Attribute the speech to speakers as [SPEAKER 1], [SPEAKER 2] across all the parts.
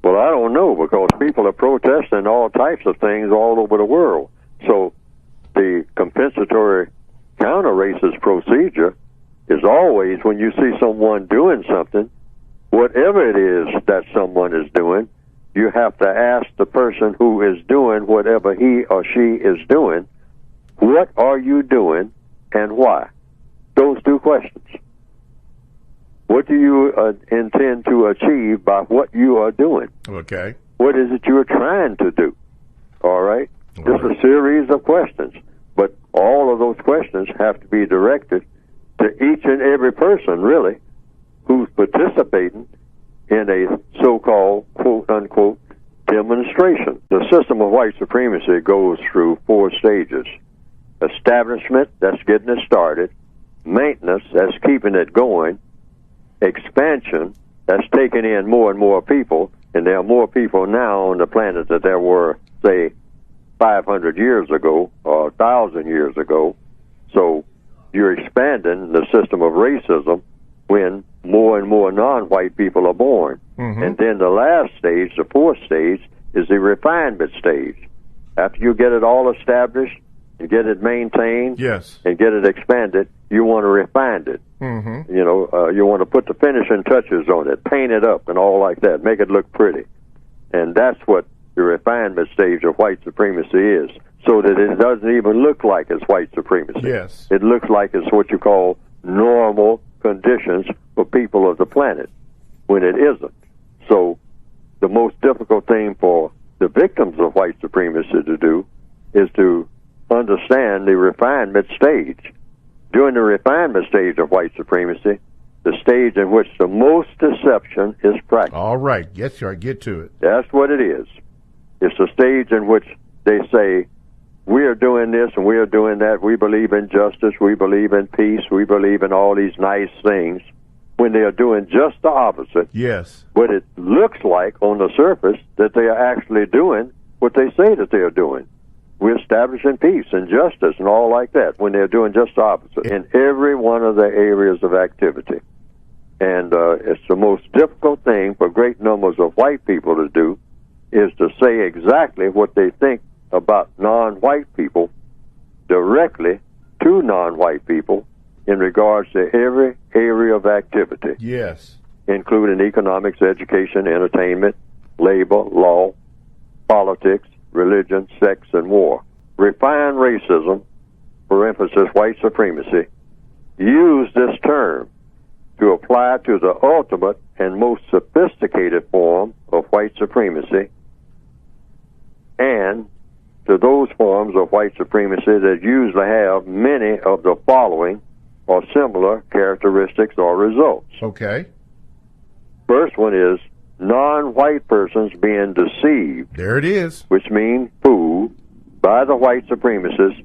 [SPEAKER 1] Well, I don't know, because people are protesting all types of things all over the world. So the compensatory counter-racist procedure is always, when you see someone doing something, whatever it is that someone is doing, you have to ask the person who is doing whatever he or she is doing, what are you doing and why? Those two questions. What do you intend to achieve by what you are doing?
[SPEAKER 2] Okay.
[SPEAKER 1] What is it you are trying to do? All right? Just a series of questions. But all of those questions have to be directed to each and every person, really, who's participating in a so-called, quote-unquote, demonstration. The system of white supremacy goes through 4 stages. Establishment, that's getting it started. Maintenance, that's keeping it going. Expansion, that's taking in more and more people, and there are more people now on the planet than there were, say, 500 years ago or 1,000 years ago. So you're expanding the system of racism when more and more non-white people are born. Mm-hmm. And then the last stage, the 4th stage, is the refinement stage. After you get it all established and get it maintained,
[SPEAKER 2] yes,
[SPEAKER 1] and get it expanded, you want to refine it. Mm-hmm. You want to put the finishing touches on it, paint it up and all like that, make it look pretty. And that's what the refinement stage of white supremacy is, so that it doesn't even look like it's white supremacy.
[SPEAKER 2] Yes.
[SPEAKER 1] It looks like it's what you call normal conditions for people of the planet, when it isn't. So the most difficult thing for the victims of white supremacy to do is to understand the refinement stage. During the refinement stage of white supremacy, the stage in which the most deception is practiced.
[SPEAKER 2] All right. Yes, sir. Get to it.
[SPEAKER 1] That's what it is. It's the stage in which they say, we are doing this and we are doing that. We believe in justice. We believe in peace. We believe in all these nice things, when they are doing just the opposite.
[SPEAKER 2] Yes.
[SPEAKER 1] But it looks like on the surface that they are actually doing what they say that they are doing. We're establishing peace and justice and all like that, when they're doing just the opposite in every one of the areas of activity. And it's the most difficult thing for great numbers of white people to do, is to say exactly what they think about non-white people directly to non-white people in regards to every area of activity.
[SPEAKER 2] Yes.
[SPEAKER 1] Including economics, education, entertainment, labor, law, politics, religion, sex, and war. Refined racism, for emphasis white supremacy, use this term to apply to the ultimate and most sophisticated form of white supremacy, and to those forms of white supremacy that usually have many of the following or similar characteristics or results.
[SPEAKER 2] Okay.
[SPEAKER 1] First one is non-white persons being deceived.
[SPEAKER 2] There it is.
[SPEAKER 1] Which means fooled by the white supremacists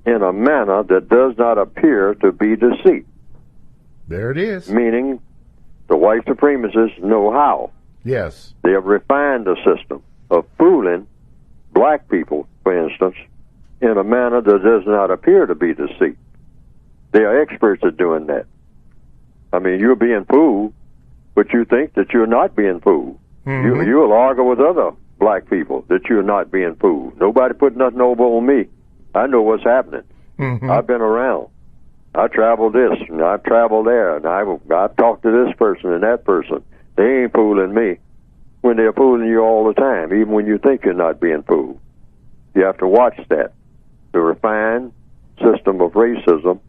[SPEAKER 1] in a manner that does not appear to be deceit.
[SPEAKER 2] There it is.
[SPEAKER 1] Meaning the white supremacists know how.
[SPEAKER 2] Yes.
[SPEAKER 1] They have refined the system of fooling black people, for instance, in a manner that does not appear to be deceit. They are experts at doing that. I mean, you're being fooled, but you think that you're not being fooled. Mm-hmm. You'll argue with other black people that you're not being fooled. Nobody put nothing over on me. I know what's happening. Mm-hmm. I've been around. I traveled this, and I've traveled there, and I've talked to this person and that person. They ain't fooling me, when they're fooling you all the time, even when you think you're not being fooled. You have to watch that. The refined system of racism,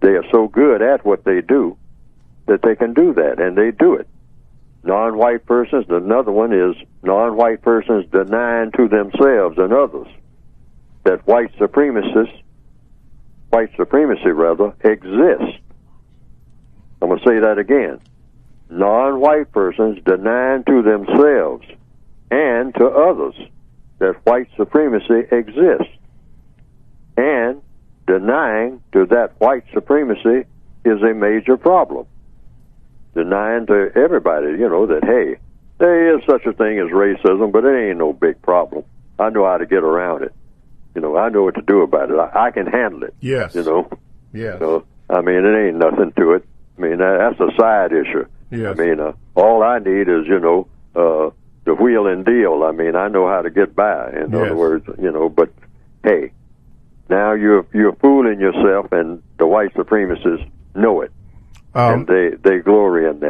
[SPEAKER 1] they are so good at what they do that they can do that, and they do it. Non-white persons, another one is non-white persons denying to themselves and others that white supremacy exists. I'm going to say that again. Non-white persons denying to themselves and to others that white supremacy exists, and denying to that white supremacy is a major problem. Denying to everybody, that, hey, there is such a thing as racism, but it ain't no big problem. I know how to get around it. I know what to do about it. I can handle it.
[SPEAKER 2] Yes.
[SPEAKER 1] Yes. I mean, it ain't nothing to it. I mean, that's a side issue.
[SPEAKER 2] Yes.
[SPEAKER 1] I mean, all I need is, the wheel and deal. I mean, I know how to get by. In
[SPEAKER 2] Yes.
[SPEAKER 1] other words, but hey, now you're fooling yourself, and the white supremacists know it, and they glory in that.